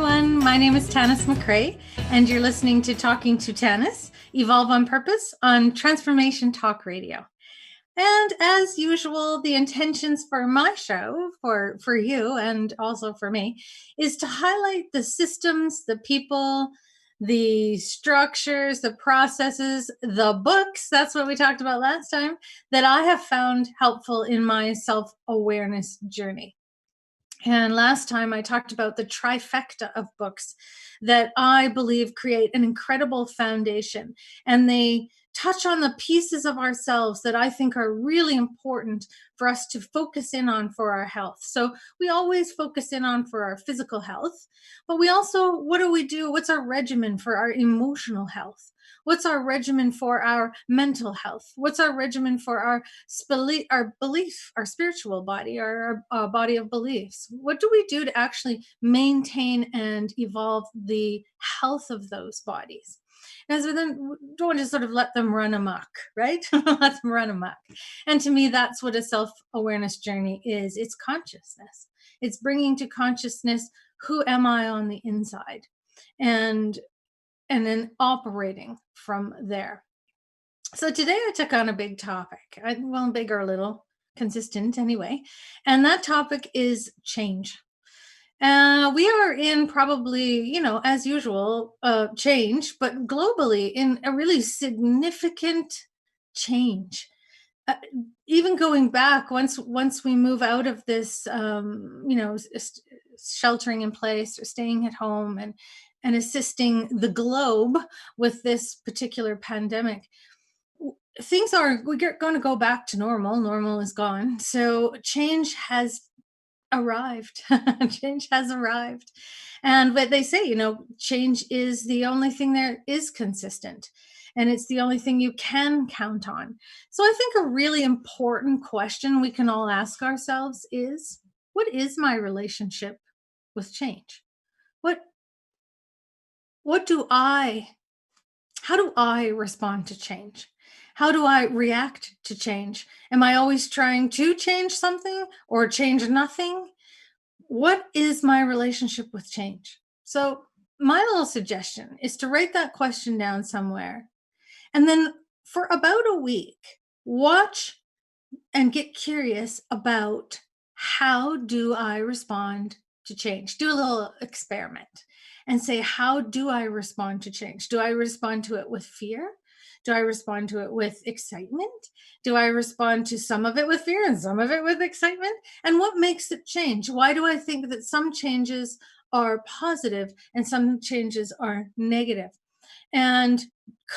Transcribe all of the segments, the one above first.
everyone. My name is Tanis McRae, and you're listening to Talking to Tanis, Evolve on Purpose on Transformation Talk Radio. And as usual, the intentions for my show, for you and also for me, is to highlight the systems, the people, the structures, the processes, the books, that's what we talked about last time, that I have found helpful in my self-awareness journey. And last time I talked about the trifecta of books that I believe create an incredible foundation. And they touch on the pieces of ourselves that I think are really important for us to focus in on for our health. So we always focus in on for our physical health, but we also, what do we do? What's our regimen for our emotional health? What's our regimen for our mental health? What's our regimen for our belief, our spiritual body, our body of beliefs? What do we do to actually maintain and evolve the health of those bodies? And so then don't want to sort of let them run amok, right? Let them run amok. And to me, that's what a self-awareness journey is. It's consciousness. It's bringing to consciousness, who am I on the inside? And then operating from there. So today I took on a big topic, well, big or little, consistent anyway. And that topic is change. We are in probably, as usual, change, but globally in a really significant change. Even going back, once we move out of this, sheltering in place or staying at home and assisting the globe with this particular pandemic, we're going to go back to normal. Normal is gone. So change has arrived. Change has arrived. And what they say, change is the only thing that is consistent. And it's the only thing you can count on. So I think a really important question we can all ask ourselves is, what is my relationship with change? What do how do I respond to change? How do I react to change? Am I always trying to change something or change nothing? What is my relationship with change? So my little suggestion is to write that question down somewhere. And then for about a week, watch and get curious about, how do I respond to change? Do a little experiment and say, how do I respond to change? Do I respond to it with fear? Do I respond to it with excitement? Do I respond to some of it with fear and some of it with excitement? And what makes it change? Why do I think that some changes are positive and some changes are negative? And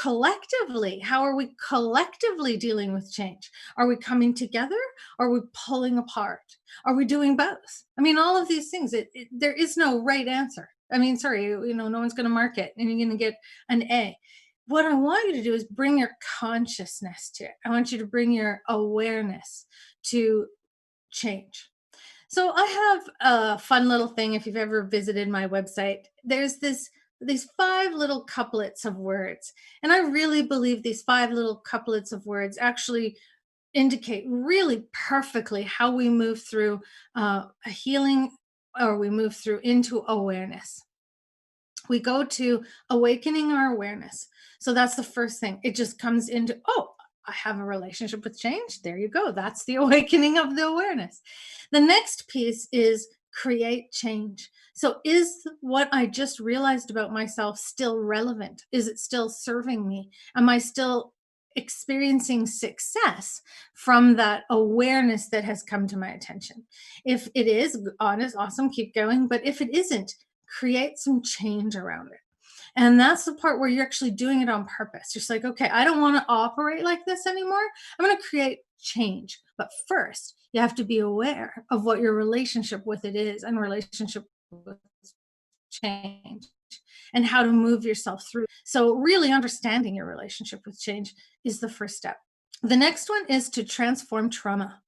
collectively, how are we collectively dealing with change? Are we coming together? Are we pulling apart? Are we doing both? I mean, all of these things, there is no right answer. I mean, sorry, no one's going to mark it and you're going to get an A. What I want you to do is bring your consciousness to it. I want you to bring your awareness to change. So I have a fun little thing. If you've ever visited my website, there's these 5 little couplets of words. And I really believe these 5 little couplets of words actually indicate really perfectly how we move through a healing, or we move through into awareness. We go to awakening our awareness. So that's the first thing. It just comes into, oh, I have a relationship with change. There you go. That's the awakening of the awareness. The next piece is create change. So is what I just realized about myself still relevant? Is it still serving me? Am I still experiencing success from that awareness that has come to my attention? If it is, honest, awesome, keep going. But if it isn't, create some change around it. And that's the part where you're actually doing it on purpose. Just like, okay, I don't want to operate like this anymore. I'm going to create change. But first, you have to be aware of what your relationship with it is and relationship with change and how to move yourself through. So really understanding your relationship with change is the first step. The next one is to transform trauma.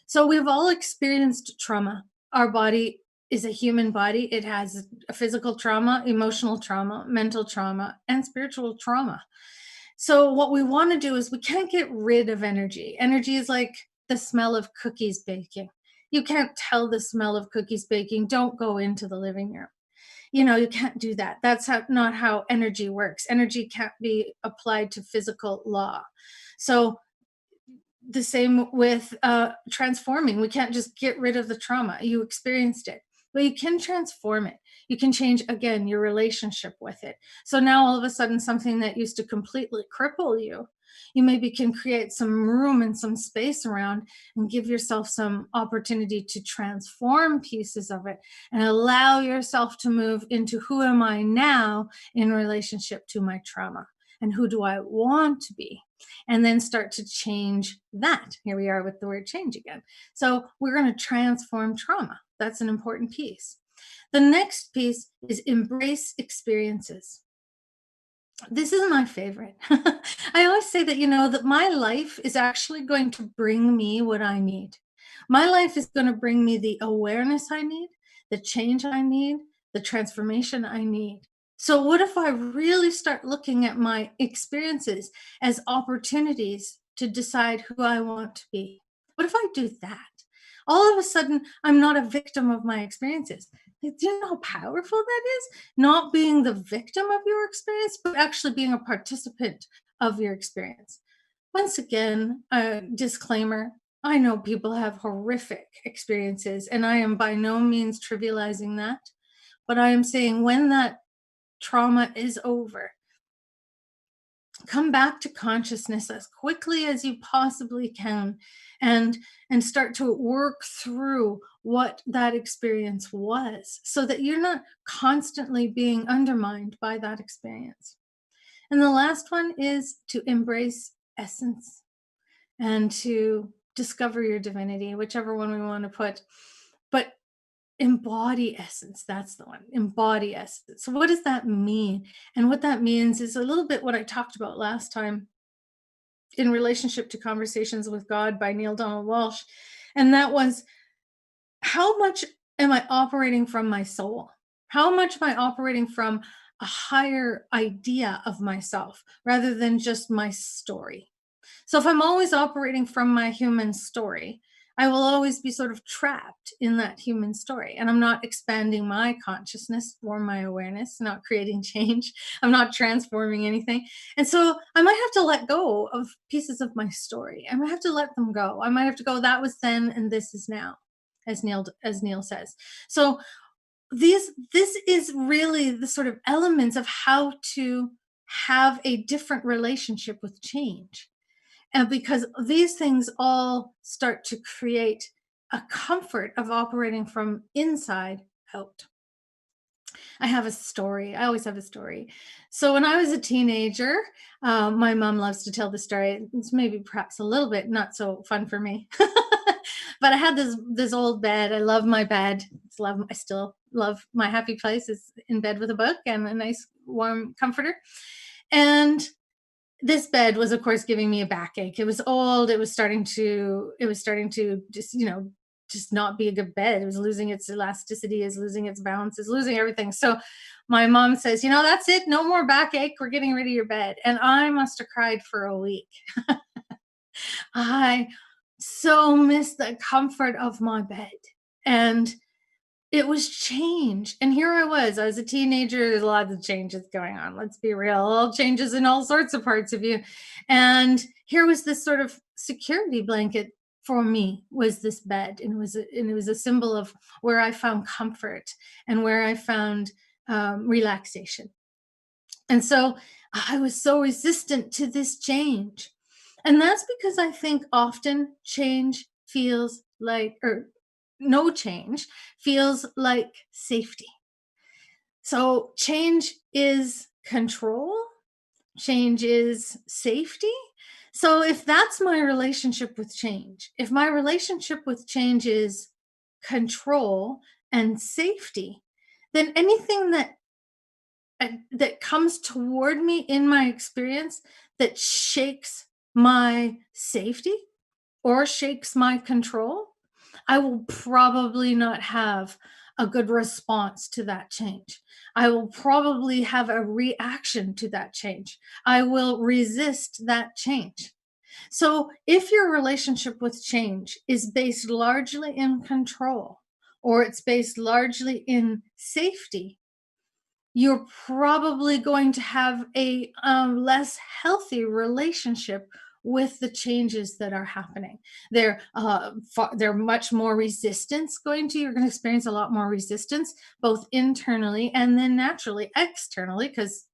So we've all experienced trauma. Our body is a human body. It has a physical trauma, emotional trauma, mental trauma, and spiritual trauma. So what we want to do is, we can't get rid of energy. Energy is like the smell of cookies baking. You can't tell the smell of cookies baking. Don't go into the living room. You can't do that. That's not how energy works. Energy can't be applied to physical law. So the same with transforming. We can't just get rid of the trauma. You experienced it, but you can transform it. You can change, again, your relationship with it. So now all of a sudden, something that used to completely cripple you, you maybe can create some room and some space around and give yourself some opportunity to transform pieces of it and allow yourself to move into who am I now in relationship to my trauma, and who do I want to be, and then start to change that. Here we are with the word change again. So we're going to transform trauma. That's an important piece. The next piece is embrace experiences. This is my favorite. I always say that, that my life is actually going to bring me what I need. My life is going to bring me the awareness I need, the change I need, the transformation I need. So, what if I really start looking at my experiences as opportunities to decide who I want to be? What if I do that? All of a sudden, I'm not a victim of my experiences. Like, do you know how powerful that is? Not being the victim of your experience, but actually being a participant of your experience. Once again, a disclaimer, I know people have horrific experiences, and I am by no means trivializing that. But I am saying when that trauma is over, come back to consciousness as quickly as you possibly can, and start to work through what that experience was, so that you're not constantly being undermined by that experience. And the last one is to embrace essence and to discover your divinity, whichever one we want to put. But embody essence, that's the one. Embody essence. So what does that mean? And what that means is a little bit what I talked about last time in relationship to Conversations with God by Neil Donald Walsh. And that was, how much am I operating from my soul? How much am I operating from a higher idea of myself rather than just my story? So if I'm always operating from my human story, I will always be sort of trapped in that human story. And I'm not expanding my consciousness or my awareness, not creating change. I'm not transforming anything. And so I might have to let go of pieces of my story. I might have to let them go. I might have to go, that was then and this is now, as Neil says. So this is really the sort of elements of how to have a different relationship with change, and because these things all start to create a comfort of operating from inside out. I have a story. I always have a story. So when I was a teenager, my mom loves to tell the story. It's maybe perhaps a little bit not so fun for me, but I had this old bed. I love my bed. I still love my happy place is in bed with a book and a nice warm comforter. And this bed was, of course, giving me a backache. It was old. It was starting to just not be a good bed. It was losing its elasticity, is losing its balance, is losing everything. So my mom says, that's it. No more backache. We're getting rid of your bed. And I must have cried for a week. I so missed the comfort of my bed. And it was change. And here I was a teenager. There's lots of changes going on. Let's be real. All changes in all sorts of parts of you. And here was this sort of security blanket for me, was this bed. And it was a symbol of where I found comfort and where I found relaxation. And so I was so resistant to this change. And that's because I think often change feels like, or no change feels like safety. So change is control, change is safety. So if that's my relationship with change, if my relationship with change is control and safety, then anything that comes toward me in my experience that shakes my safety or shakes my control, I will probably not have a good response to that change. I will probably have a reaction to that change. I will resist that change. So, if your relationship with change is based largely in control, or it's based largely in safety, you're probably going to have a less healthy relationship with the changes that are happening. They're much more resistance going to. You're going to experience a lot more resistance, both internally and then naturally externally, because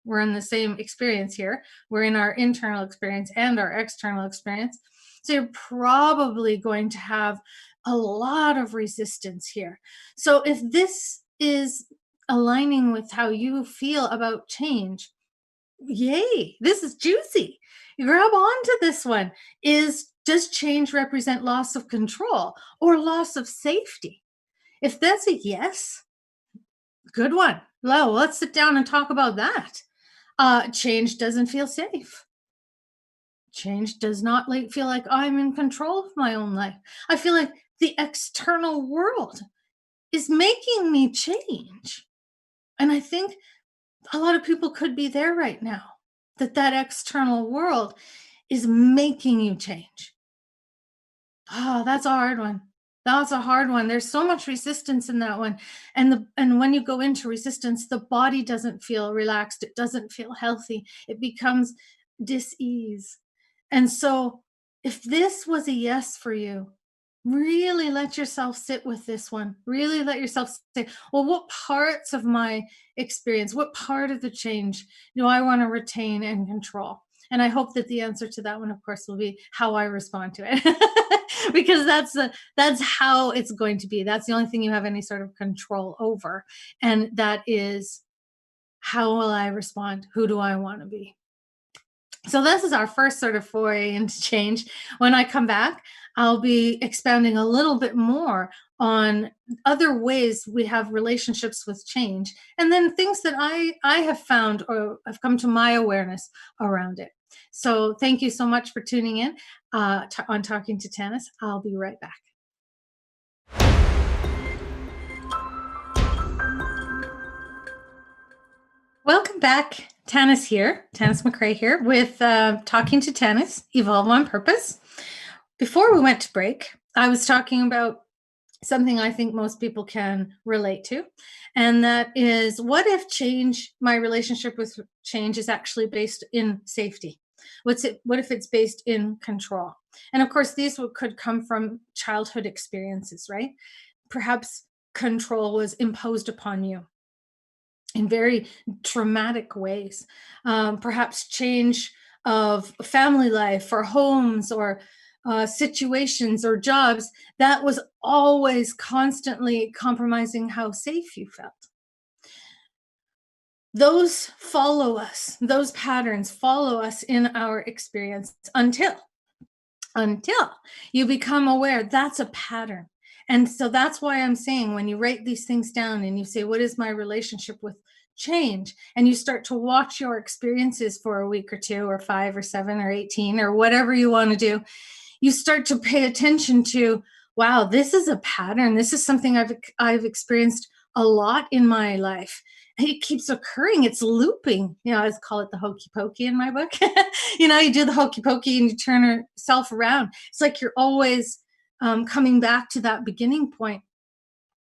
we're in the same experience here. We're in our internal experience and our external experience. So you're probably going to have a lot of resistance here. So if this is aligning with how you feel about change, yay, this is juicy. You grab onto this one. Does change represent loss of control or loss of safety? If that's a yes, good one. Well, let's sit down and talk about that. Change doesn't feel safe. Change does not feel like I'm in control of my own life. I feel like the external world is making me change. And I think a lot of people could be there right now, that external world is making you change. Oh, that's a hard one. That's a hard one. There's so much resistance in that one. And when you go into resistance, the body doesn't feel relaxed. It doesn't feel healthy. It becomes dis-ease. And so if this was a yes for you, really let yourself sit with this one. Really let yourself say, well, what parts of my experience, what part of the change do I want to retain and control? And I hope that the answer to that one, of course, will be how I respond to it, because that's how it's going to be. That's the only thing you have any sort of control over, and that is how will I respond? Who do I want to be? So this is our first sort of foray into change. When I come back, I'll be expounding a little bit more on other ways we have relationships with change, and then things that I have found or have come to my awareness around it. So thank you so much for tuning in on Talking to Tanis. I'll be right back. Welcome back. Tanis here, Tanis McRae here with Talking to Tanis, Evolve on Purpose. Before we went to break, I was talking about something I think most people can relate to. And that is, what if my relationship with change is actually based in safety? What if it's based in control? And of course, could come from childhood experiences, right? Perhaps control was imposed upon you in very traumatic ways. Perhaps change of family life or homes or situations or jobs that was always constantly compromising how safe you felt. Those patterns follow us in our experience until you become aware that's a pattern. And so that's why I'm saying, when you write these things down and you say, what is my relationship with change? And you start to watch your experiences for a week or two or 5 or 7 or 18 or whatever you want to do, you start to pay attention to, wow, this is a pattern. This is something I've experienced a lot in my life. It keeps occurring. It's looping. I call it the hokey pokey in my book. You do the hokey pokey and you turn yourself around. It's like you're always coming back to that beginning point.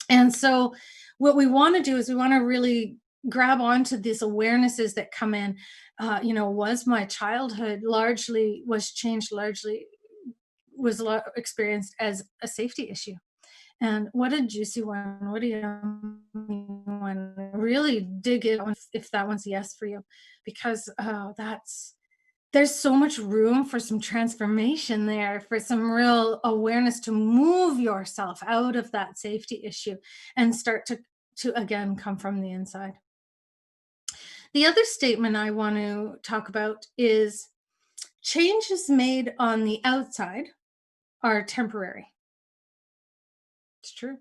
And so what we want to do is we want to really grab onto these awarenesses that come in. Was my childhood was changed largely was experienced as a safety issue? And what a juicy one, what a yummy one. Really dig in if that one's a yes for you, because there's so much room for some transformation there, for some real awareness to move yourself out of that safety issue and start to again come from the inside. The other statement I want to talk about is, changes made on the outside are temporary. It's true.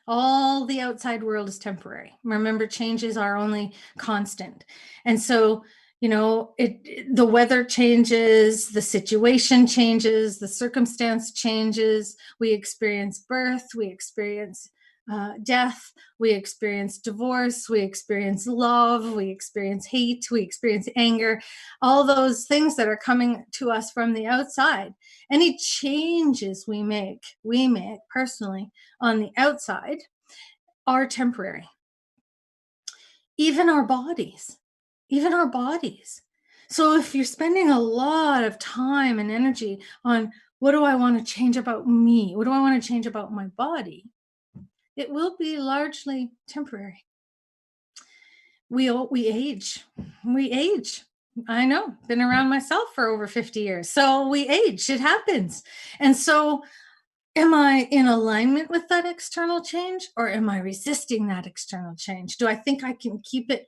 All the outside world is temporary. Remember, changes are only constant. And so, the weather changes, the situation changes, the circumstance changes. We experience birth, we experience death, we experience divorce, we experience love, we experience hate, we experience anger, all those things that are coming to us from the outside. Any changes we make personally on the outside are temporary. even our bodies, even our bodies. So if you're spending a lot of time and energy on what do I want to change about me? What do I want to change about my body? It will be largely temporary. We age. We age. I know. Been around myself for over 50 years. So we age. It happens. And so am I in alignment with that external change or am I resisting that external change? Do I think I can keep it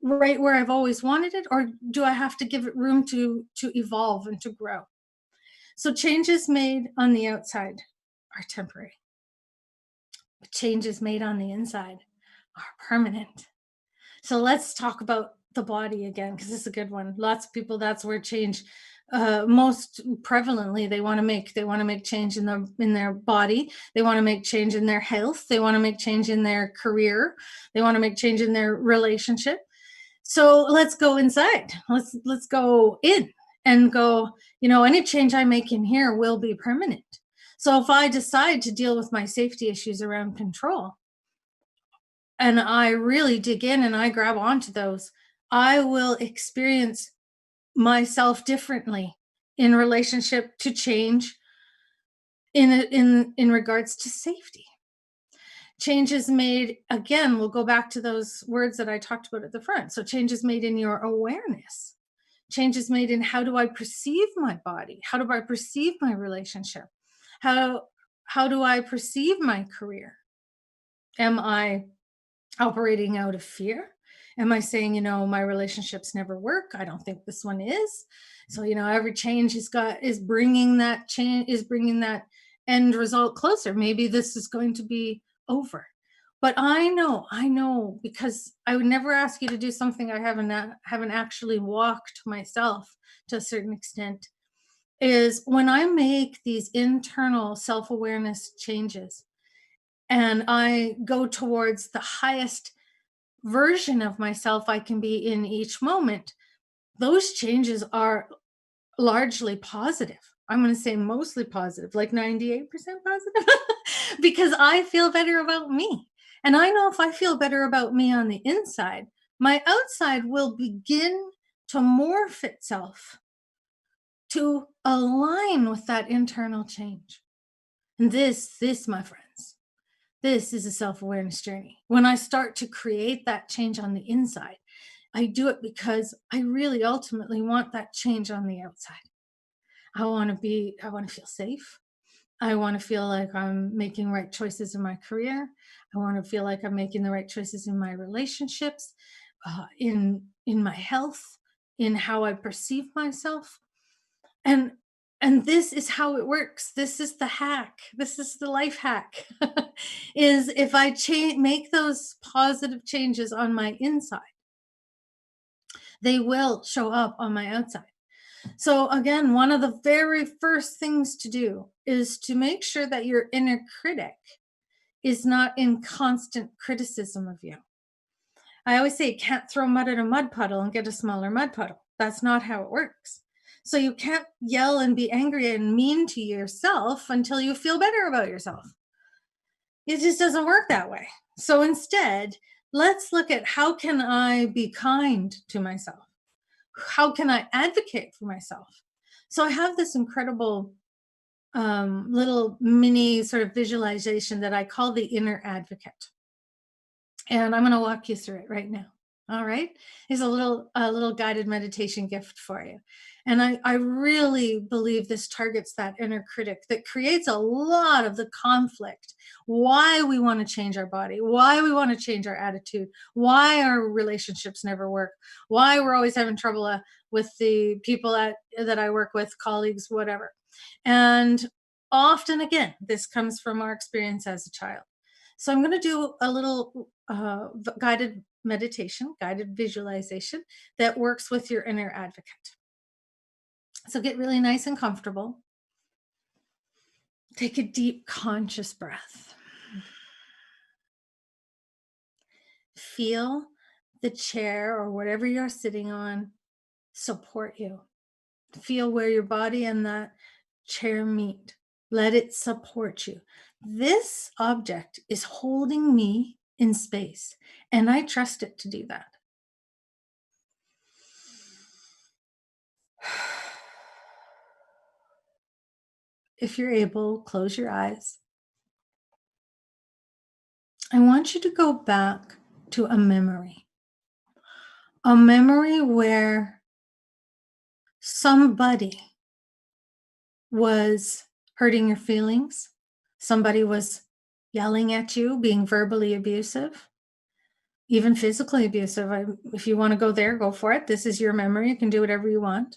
right where I've always wanted it or do I have to give it room to evolve and to grow? So changes made on the outside are temporary. But changes made on the inside are permanent. So let's talk about the body again because this is a good one. Lots of people that's where change most prevalently they want to make change in their body. They want to make change in their health. They want to make change in their career. They want to make change in their relationship. So let's go inside. Let's go in and go, any change I make in here will be permanent. So if I decide to deal with my safety issues around control, and I really dig in and I grab onto those, I will experience myself differently in relationship to change in regards to safety. Changes made, again, we'll go back to those words that I talked about at the front. So changes made in your awareness. Changes made in how do I perceive my body? How do I perceive my relationship? How how do I perceive my career? Am I operating out of fear? Am I saying, my relationships never work? I don't think this one is. So, every change is bringing that change, is bringing that end result closer. Maybe this is going to be over. But I know because I would never ask you to do something I haven't actually walked myself to a certain extent. Is when I make these internal self-awareness changes and I go towards the highest version of myself I can be in each moment, those changes are largely positive. I'm going to say mostly positive, like 98% positive, because I feel better about me. And I know if I feel better about me on the inside, my outside will begin to morph itself to align with that internal change. And this, my friends, this is a self awareness journey. When I start to create that change on the inside, I do it because I really ultimately want that change on the outside. I want to feel safe. I want to feel like I'm making right choices in my career. I want to feel like I'm making the right choices in my relationships, in my health, in how I perceive myself. And and this is how it works. This is the hack. This is the life hack. Is if I make those positive changes on my inside, they will show up on my outside. So again, one of the very first things to do is to make sure that your inner critic is not in constant criticism of you. I always say you can't throw mud at a mud puddle and get a smaller mud puddle. That's not how it works. So you can't yell and be angry and mean to yourself until you feel better about yourself. It just doesn't work that way. So instead, let's look at how can I be kind to myself? How can I advocate for myself? So I have this incredible little mini sort of visualization that I call the inner advocate. And I'm going to walk you through it right now. All right. Here's a little guided meditation gift for you. And I really believe this targets that inner critic that creates a lot of the conflict. Why we want to change our body, why we want to change our attitude, why our relationships never work, why we're always having trouble with the people that I work with, colleagues, whatever. And often, again, this comes from our experience as a child. So I'm going to do a little guided meditation, guided visualization that works with your inner advocate. So get really nice and comfortable. Take a deep, conscious breath. Feel the chair or whatever you're sitting on support you. Feel where your body and that chair meet. Let it support you. This object is holding me in space, and I trust it to do that. if you're able, close your eyes. I want you to go back to a memory where somebody was hurting your feelings, somebody was yelling at you, being verbally abusive, even physically abusive. If you want to go there, go for it. This is your memory. You can do whatever you want.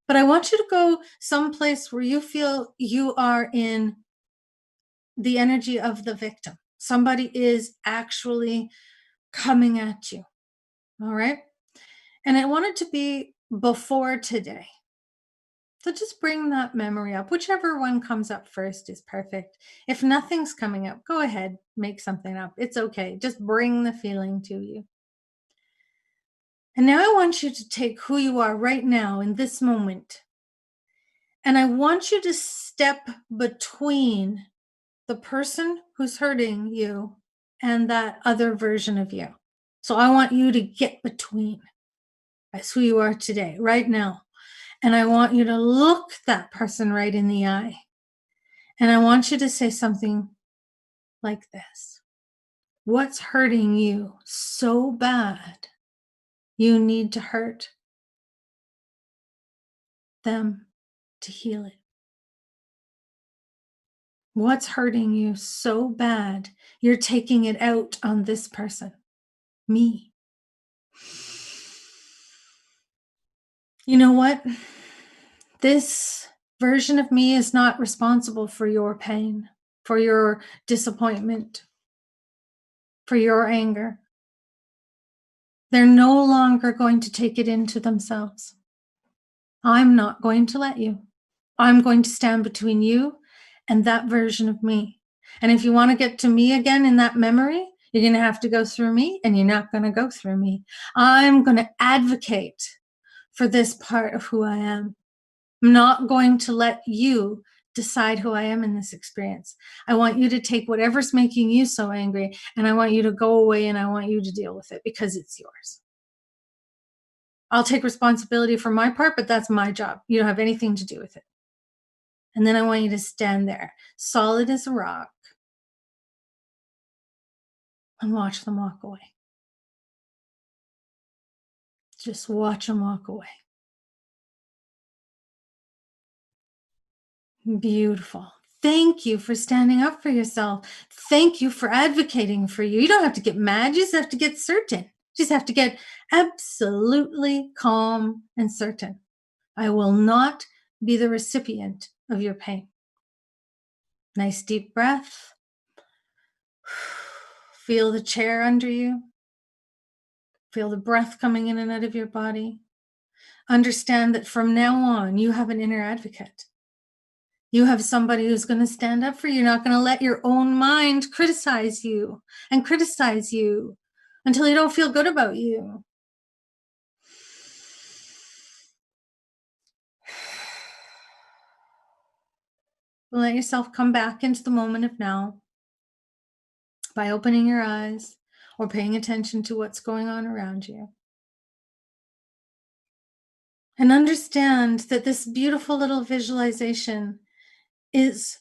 But I want you to go someplace where you feel you are in the energy of the victim. Somebody is actually coming at you. All right. And I want it to be before today. So just bring that memory up. Whichever one comes up first is perfect. If nothing's coming up, go ahead, make something up. It's okay. Just bring the feeling to you. And now I want you to take who you are right now in this moment. And I want you to step between the person who's hurting you and that other version of you. So I want you to get between. That's who you are today, right now. And I want you to look that person right in the eye. And I want you to say something like this. What's hurting you so bad you need to hurt them to heal it? What's hurting you so bad you're taking it out on this person? Me. You know what? This version of me is not responsible for your pain, for your disappointment, for your anger. They're no longer going to take it into themselves. I'm not going to let you. I'm going to stand between you and that version of me. And if you want to get to me again in that memory, you're going to have to go through me, and you're not going to go through me. I'm going to advocate for this part of who I am. I'm not going to let you decide who I am in this experience. I want you to take whatever's making you so angry, and I want you to go away, and I want you to deal with it because it's yours. I'll take responsibility for my part, but that's my job. You don't have anything to do with it. And then I want you to stand there, solid as a rock, and watch them walk away. Just watch them walk away. Beautiful. Thank you for standing up for yourself. Thank you for advocating for you. You don't have to get mad. You just have to get certain. You just have to get absolutely calm and certain. I will not be the recipient of your pain. Nice deep breath. Feel the chair under you. Feel the breath coming in and out of your body. Understand that from now on, you have an inner advocate. You have somebody who's going to stand up for you. You're not going to let your own mind criticize you and criticize you until you don't feel good about you. Let yourself come back into the moment of now by opening your eyes or paying attention to what's going on around you. And understand that this beautiful little visualization is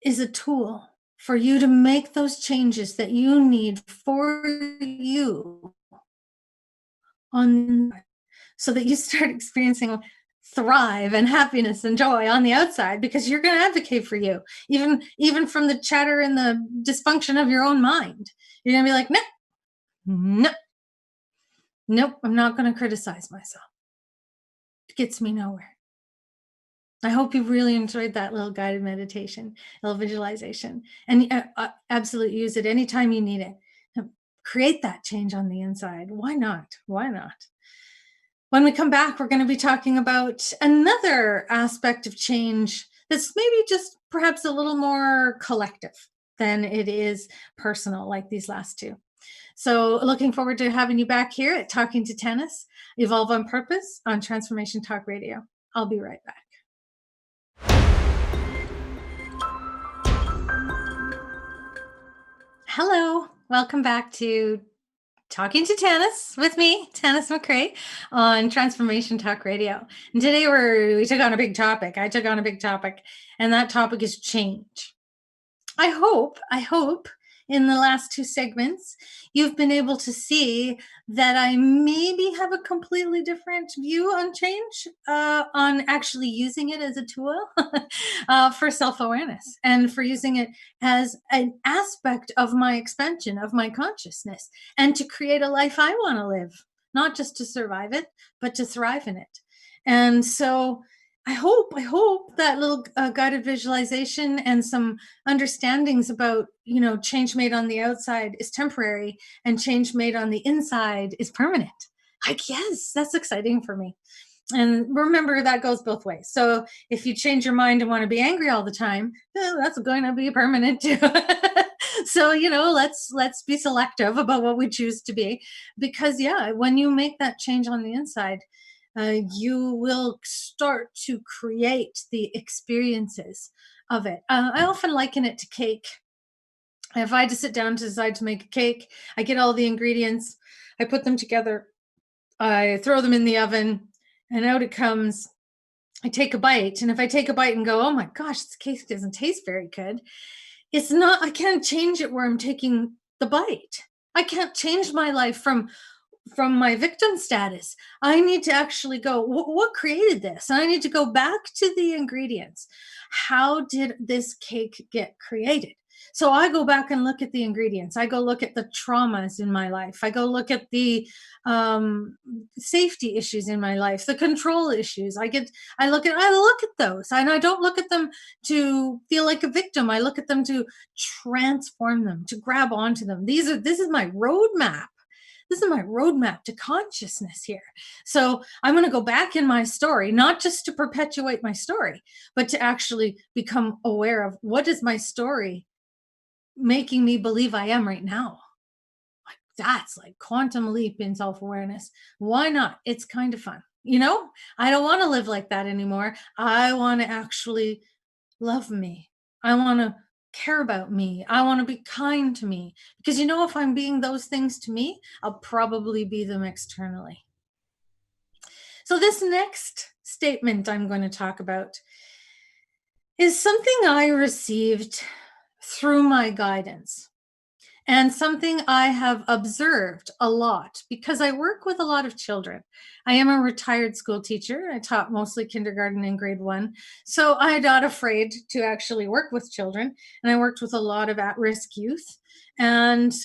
a tool for you to make those changes that you need for you on, so that you start experiencing thrive and happiness and joy on the outside, because you're going to advocate for you, even from the chatter and the dysfunction of your own mind. You're going to be like, nope, I'm not going to criticize myself. It gets me nowhere. I hope you really enjoyed that little guided meditation, little visualization, and absolutely use it anytime you need it. Create that change on the inside. Why not? Why not? When we come back, we're going to be talking about another aspect of change that's maybe just perhaps a little more collective than it is personal, like these last two. So looking forward to having you back here at Talking to Tanis, Evolve on Purpose on Transformation Talk Radio. I'll be right back. Hello, welcome back to talking to Tanis with me, Tanis McRae, on Transformation Talk Radio. And today we took on a big topic. I took on a big topic, and that topic is change. I hope in the last two segments, you've been able to see that I maybe have a completely different view on change, on actually using it as a tool for self awareness and for using it as an aspect of my expansion of my consciousness and to create a life I want to live, not just to survive it, but to thrive in it. And so, I hope that little guided visualization and some understandings about change made on the outside is temporary and change made on the inside is permanent. Like, yes, that's exciting for me. And remember, that goes both ways. So if you change your mind and want to be angry all the time, that's going to be permanent too. So let's be selective about what we choose to be, because yeah, when you make that change on the inside, you will start to create the experiences of it. I often liken it to cake. If I had to sit down to decide to make a cake, I get all the ingredients, I put them together, I throw them in the oven, and out it comes. I take a bite, and if I take a bite and go, "Oh my gosh, this cake doesn't taste very good," it's not. I can't change it where I'm taking the bite. I can't change my life from my victim status. I need to actually go, what created this? And I need to go back to the ingredients. How did this cake get created? So I go back and look at the ingredients. I go look at the traumas in my life. I go look at the safety issues in my life, the control issues. I look at those, and I don't look at them to feel like a victim. I look at them to transform them, to grab onto them. This is my roadmap. This is my roadmap to consciousness here. So I'm going to go back in my story, not just to perpetuate my story, but to actually become aware of what is my story making me believe I am right now. That's like quantum leap in self-awareness. Why not? It's kind of fun. I don't want to live like that anymore. I want to actually love me. I want to care about me. I want to be kind to me. Because if I'm being those things to me, I'll probably be them externally. So, this next statement I'm going to talk about is something I received through my guidance and something I have observed a lot because I work with a lot of children. I am a retired school teacher. I taught mostly kindergarten and grade one. So I'm not afraid to actually work with children. And I worked with a lot of at-risk youth. And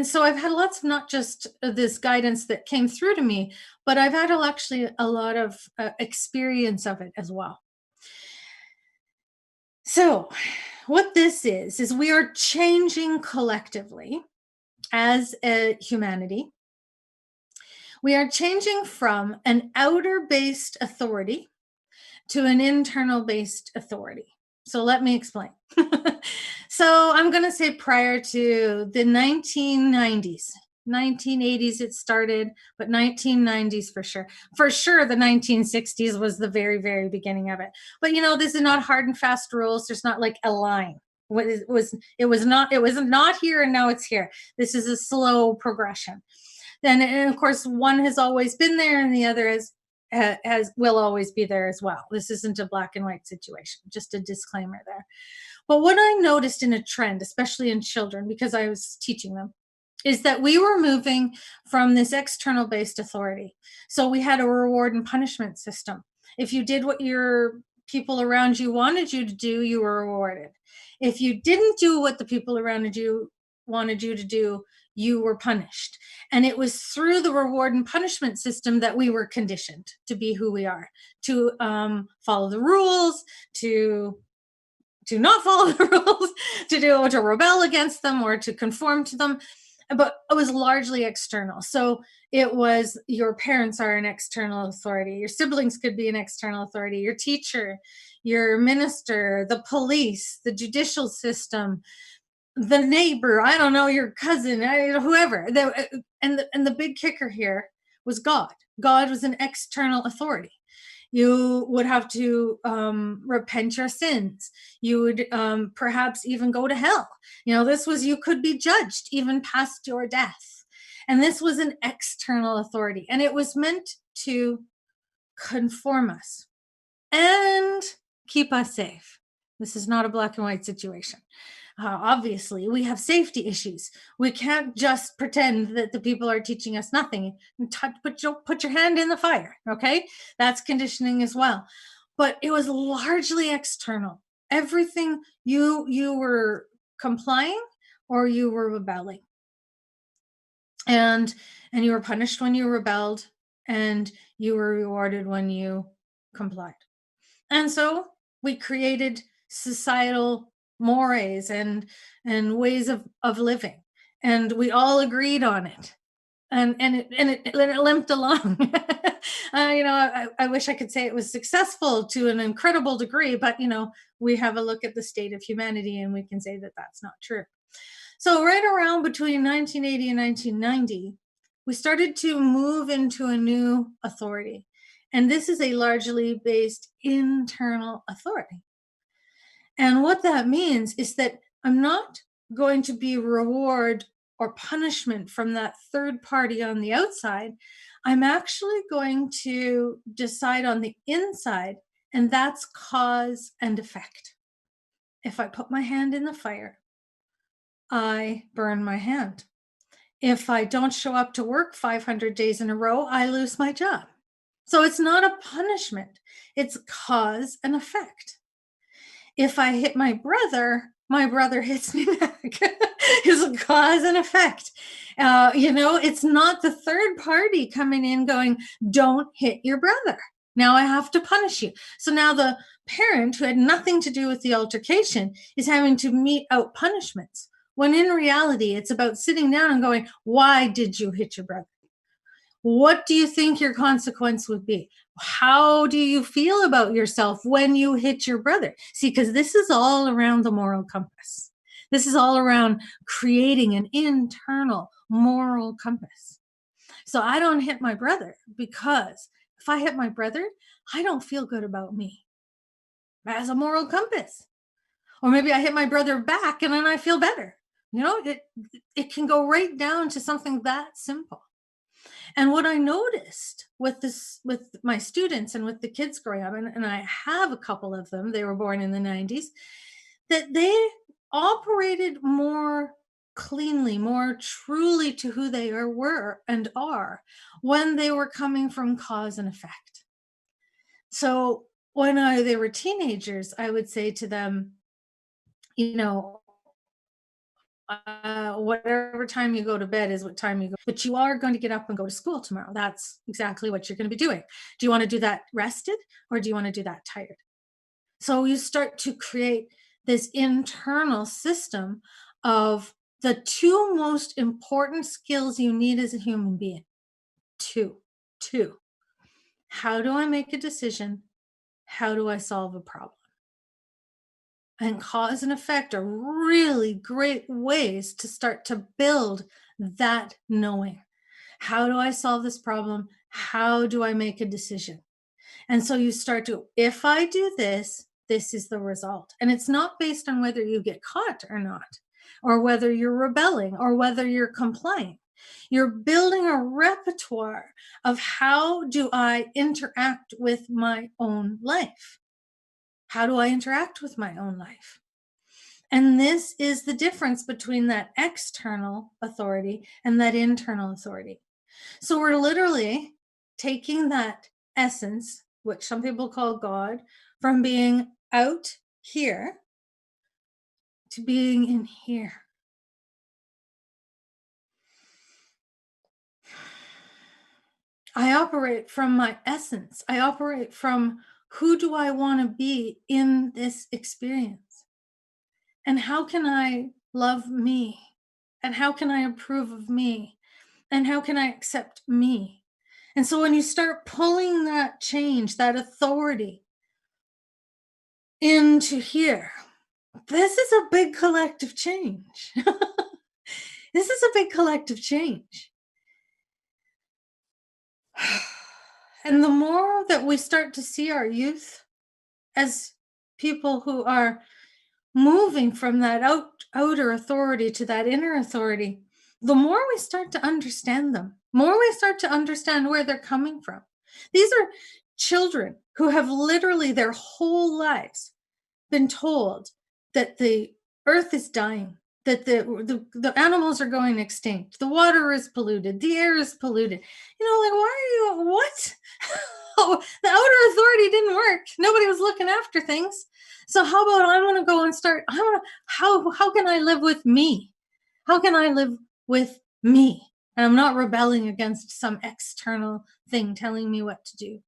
so I've had lots of not just this guidance that came through to me, but I've had actually a lot of experience of it as well. So, what this is we are changing collectively as a humanity. We are changing from an outer based authority to an internal based authority. So, let me explain. So, I'm going to say prior to the 1990s. 1980s it started, but 1990s for sure. For sure, the 1960s was the very, very beginning of it. But this is not hard and fast rules. There's not like a line. It was not here, and now it's here. This is a slow progression. And of course, one has always been there, and the other has will always be there as well. This isn't a black and white situation. Just a disclaimer there. But what I noticed in a trend, especially in children, because I was teaching them, is that we were moving from this external based authority. So we had a reward and punishment system. If you did what your people around you wanted you to do, you were rewarded. If you didn't do what the people around you wanted you to do, you were punished. And it was through the reward and punishment system that we were conditioned to be who we are, to follow the rules, to not follow the rules, to rebel against them or to conform to them. But it was largely external. So it was your parents are an external authority. Your siblings could be an external authority. Your teacher, your minister, the police, the judicial system, the neighbor, I don't know, your cousin, whoever. And the big kicker here was God. God was an external authority. You would have to repent your sins. You would perhaps even go to hell. You could be judged even past your death. And this was an external authority, and it was meant to conform us and keep us safe. This is not a black and white situation. Obviously, we have safety issues. We can't just pretend that the people are teaching us nothing. Put your hand in the fire, okay? That's conditioning as well. But it was largely external. Everything you were complying or you were rebelling, and you were punished when you rebelled, and you were rewarded when you complied. And so we created societal mores and ways of living, and we all agreed on it, and it limped along. I wish I could say it was successful to an incredible degree, but we have a look at the state of humanity and we can say that that's not true. So right around between 1980 and 1990, we started to move into a new authority. And this is a largely based internal authority. And what that means is that I'm not going to be reward or punishment from that third party on the outside. I'm actually going to decide on the inside, and that's cause and effect. If I put my hand in the fire, I burn my hand. If I don't show up to work 500 days in a row, I lose my job. So it's not a punishment, it's cause and effect. If I hit my brother hits me back. It's a cause and effect. It's not the third party coming in going, don't hit your brother. Now I have to punish you. So now the parent who had nothing to do with the altercation is having to mete out punishments. When in reality, it's about sitting down and going, why did you hit your brother? What do you think your consequence would be? How do you feel about yourself when you hit your brother? See, because this is all around the moral compass. This is all around creating an internal moral compass. So I don't hit my brother because if I hit my brother, I don't feel good about me as a moral compass. Or maybe I hit my brother back and then I feel better. It can go right down to something that simple. And what I noticed with my students and with the kids growing up, and I have a couple of them, they were born in the 90s, that they operated more cleanly, more truly to who they were and are when they were coming from cause and effect. So when they were teenagers, I would say to them, you know, whatever time you go to bed is what time you go. But you are going to get up and go to school tomorrow. That's exactly what you're going to be doing. Do you want to do that rested or do you want to do that tired? So you start to create this internal system of the two most important skills you need as a human being. Two. How do I make a decision? How do I solve a problem? And cause and effect are really great ways to start to build that knowing. How do I solve this problem? How do I make a decision? And so you start to, if I do this, this is the result. And it's not based on whether you get caught or not, or whether you're rebelling, or whether you're complying. You're building a repertoire of how do I interact with my own life? How do I interact with my own life? And this is the difference between that external authority and that internal authority. So we're literally taking that essence, which some people call God, from being out here to being in here. I operate from my essence. I operate from who do I want to be in this experience? And how can I love me? And how can I approve of me? And how can I accept me? And so when you start pulling that change, that authority into here, this is a big collective change. This is a big collective change. And the more that we start to see our youth as people who are moving from that outer authority to that inner authority, the more we start to understand them, more we start to understand where they're coming from. These are children who have literally their whole lives been told that the earth is dying, that the animals are going extinct, the water is polluted, the air is polluted. Like, why are you, what? Oh, the outer authority didn't work. Nobody was looking after things. So how about I want to go and start, I want to, how can I live with me? How can I live with me? And I'm not rebelling against some external thing telling me what to do.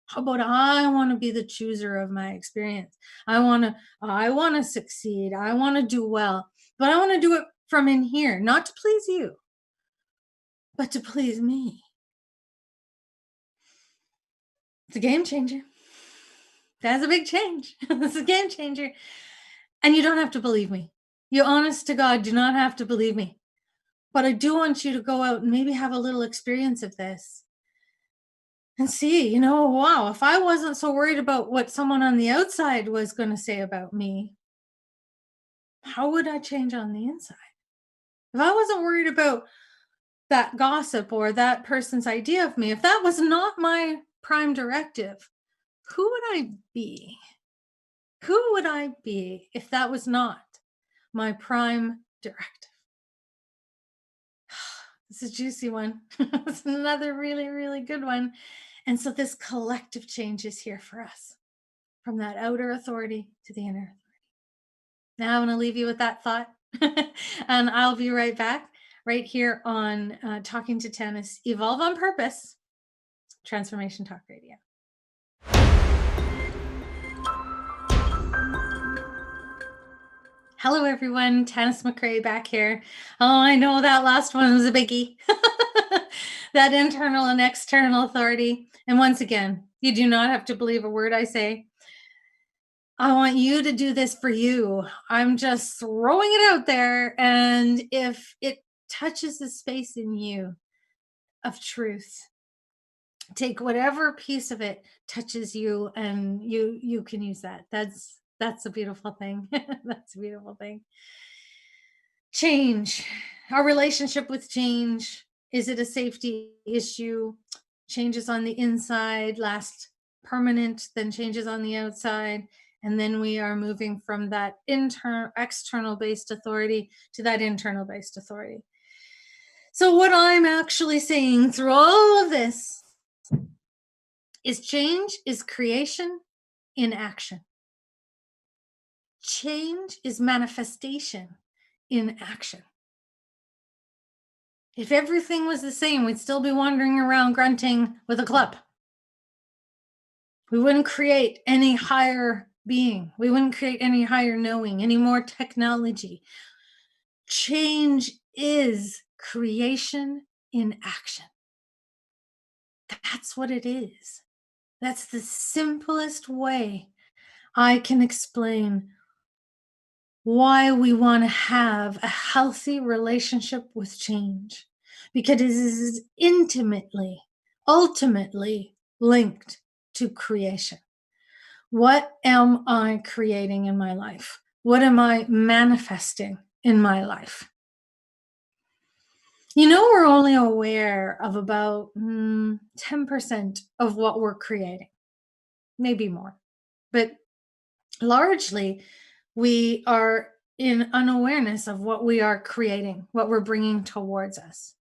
How about I want to be the chooser of my experience? I want to succeed. I want to do well, but I want to do it from in here, not to please you, but to please me. It's a game changer. That's a big change. It's a game changer. And you don't have to believe me. You honest to God do not have to believe me. But I do want you to go out and maybe have a little experience of this and see, wow, if I wasn't so worried about what someone on the outside was going to say about me, how would I change on the inside? If I wasn't worried about that gossip or that person's idea of me, if that was not my prime directive, who would I be? Who would I be if that was not my prime directive? This is a juicy one. It's another really, really good one. And so this collective change is here for us, from that outer authority to the inner authority. Now I'm going to leave you with that thought. And I'll be right back right here on Talking to Tanis, Evolve on Purpose, Transformation Talk Radio. Hello, everyone. Tanis McRae back here. Oh, I know that last one was a biggie. That internal and external authority. And once again, you do not have to believe a word I say. I want you to do this for you. I'm just throwing it out there. And if it touches the space in you of truth, take whatever piece of it touches you, and you can use that. That's a beautiful thing. That's a beautiful thing. Change, our relationship with change. Is it a safety issue? Changes on the inside last permanent, then changes on the outside. And then we are moving from that external based authority to that internal based authority. So, what I'm actually saying through all of this is change is creation in action. Change is manifestation in action. If everything was the same, we'd still be wandering around grunting with a club. We wouldn't create any higher being. We wouldn't create any higher knowing, any more technology. Change is creation in action. That's what it is. That's the simplest way I can explain why we want to have a healthy relationship with change, because it is intimately, ultimately linked to creation. What am I creating in my life? What am I manifesting in my life? We're only aware of about 10% of what we're creating, maybe more. But largely, we are in unawareness of what we are creating, what we're bringing towards us.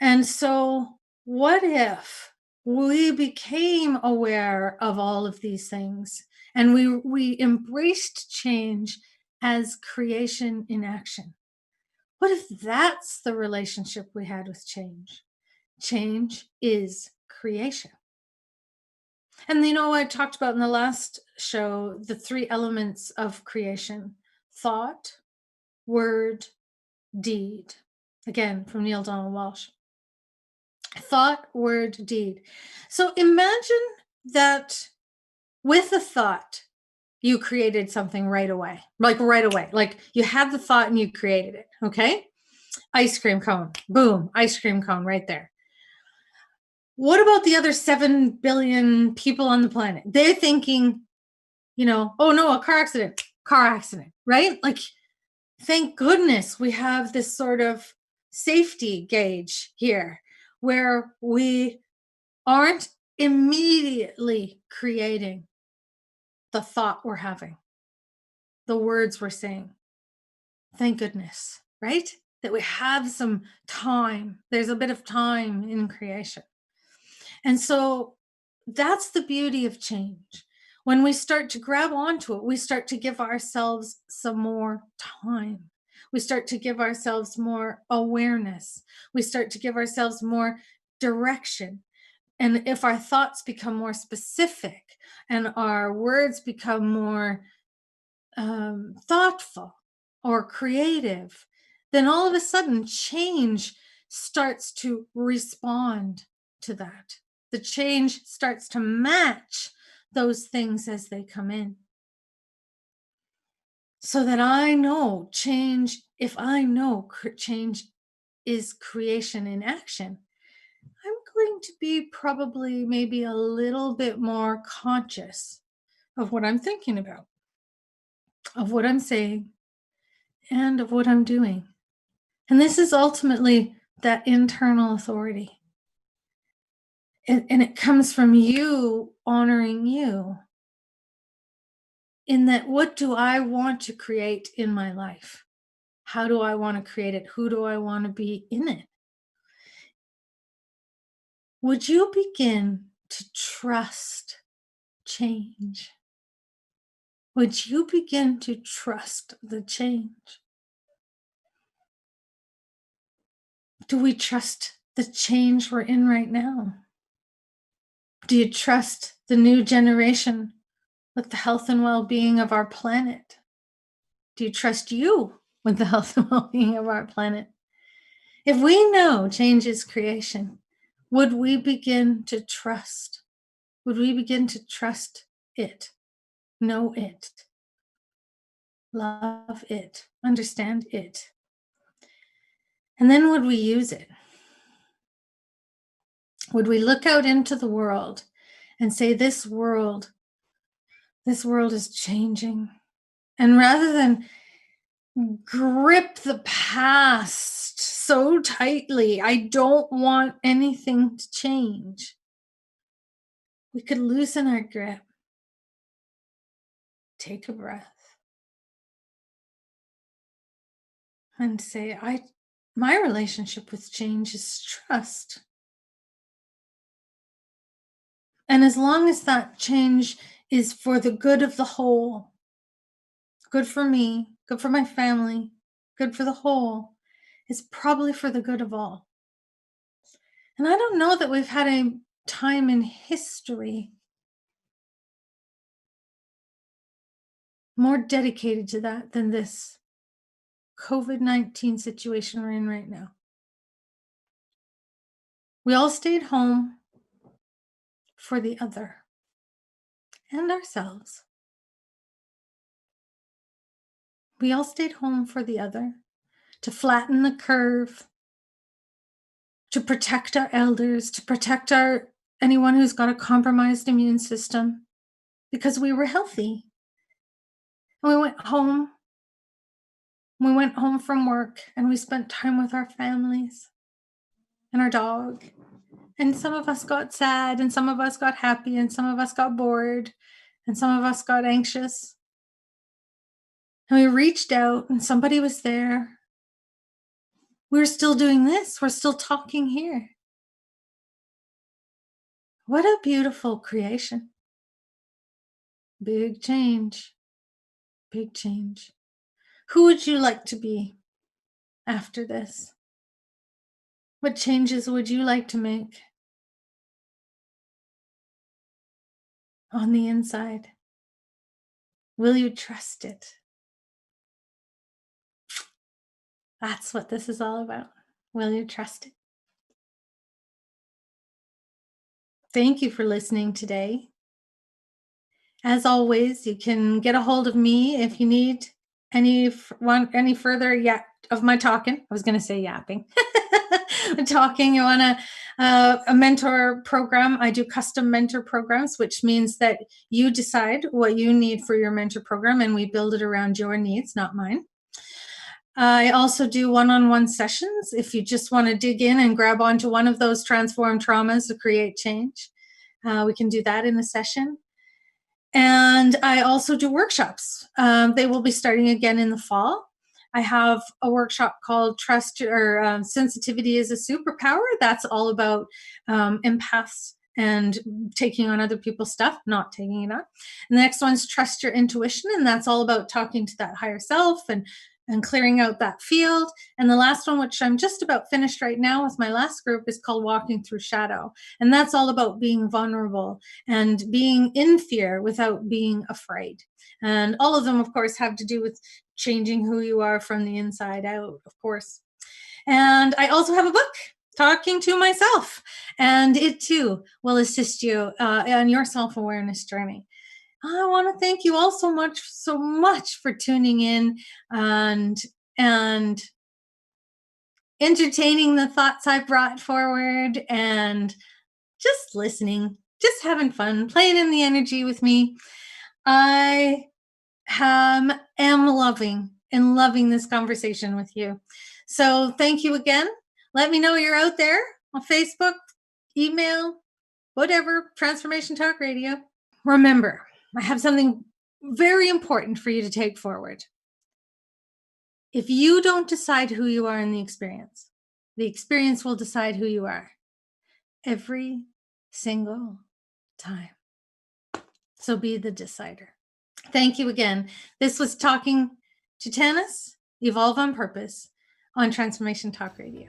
And so, what if we became aware of all of these things and we embraced change as creation in action? What if that's the relationship we had with change? Change is creation. And I talked about in the last show the 3 elements of creation: thought, word, deed. Again, from Neil Donald Walsh. Thought, word, deed. So imagine that with a thought, you created something right away. Like you had the thought and you created it. Okay. Ice cream cone. Boom. Ice cream cone right there. What about the other 7 billion people on the planet? They're thinking, oh no, a car accident, right? Like, thank goodness we have this sort of safety gauge here where we aren't immediately creating the thought we're having, the words we're saying. Thank goodness, right? That we have some time. There's a bit of time in creation. And so that's the beauty of change. When we start to grab onto it, we start to give ourselves some more time. We start to give ourselves more awareness. We start to give ourselves more direction. And if our thoughts become more specific and our words become more thoughtful or creative, then all of a sudden change starts to respond to that. The change starts to match those things as they come in. So that I know change, if I know change is creation in action, I'm going to be probably maybe a little bit more conscious of what I'm thinking about, of what I'm saying, and of what I'm doing. And this is ultimately that internal authority. And it comes from you honoring you in that, what do I want to create in my life? How do I want to create it? Who do I want to be in it? Would you begin to trust change? Would you begin to trust the change? Do we trust the change we're in right now? Do you trust the new generation with the health and well-being of our planet? Do you trust you with the health and well-being of our planet? If we know change is creation, would we begin to trust? Would we begin to trust it, know it, love it, understand it? And then would we use it? Would we look out into the world and say, this world is changing? And rather than grip the past so tightly, I don't want anything to change, we could loosen our grip, take a breath, and say, my relationship with change is trust. And as long as that change is for the good of the whole, good for me, good for my family, good for the whole, it's probably for the good of all. And I don't know that we've had a time in history more dedicated to that than this COVID-19 situation we're in right now. We all stayed home for the other and ourselves. We all stayed home for the other, to flatten the curve, to protect our elders, to protect anyone who's got a compromised immune system, because we were healthy. And we went home. We went home from work and we spent time with our families and our dog. And some of us got sad, and some of us got happy, and some of us got bored, and some of us got anxious. And we reached out and somebody was there. We're still doing this. We're still talking here. What a beautiful creation. Big change. Big change. Who would you like to be after this? What changes would you like to make on the inside? Will you trust it? That's what this is all about. Will you trust it? Thank you for listening today. As always, you can get a hold of me if you need any further of my talking. I was going to say yapping. Talking. You want a mentor program? I do custom mentor programs, which means that you decide what you need for your mentor program, and we build it around your needs, not mine. I also do one-on-one sessions if you just want to dig in and grab onto one of those transform traumas to create change. We can do that in a session. And I also do workshops. They will be starting again in the fall. I have a workshop called Trust or Sensitivity is a Superpower. That's all about empaths and taking on other people's stuff, not taking it on. And the next one's Trust Your Intuition, and that's all about talking to that higher self and clearing out that field. And the last one, which I'm just about finished right now with my last group, is called Walking Through Shadow. And that's all about being vulnerable and being in fear without being afraid. And all of them, of course, have to do with changing who you are from the inside out, of course. And I also have a book, Talking to Myself, and it too will assist you on your self awareness journey. I want to thank you all so much for tuning in and and entertaining the thoughts I brought forward and just listening, just having fun, playing in the energy with me. I am loving this conversation with you. So thank you again. Let me know you're out there on Facebook, email, whatever, Transformation Talk Radio. Remember, I have something very important for you to take forward. If you don't decide who you are in the experience will decide who you are every single time. So be the decider. Thank you again. This was Talking to Tanis, Evolve on Purpose on Transformation Talk Radio.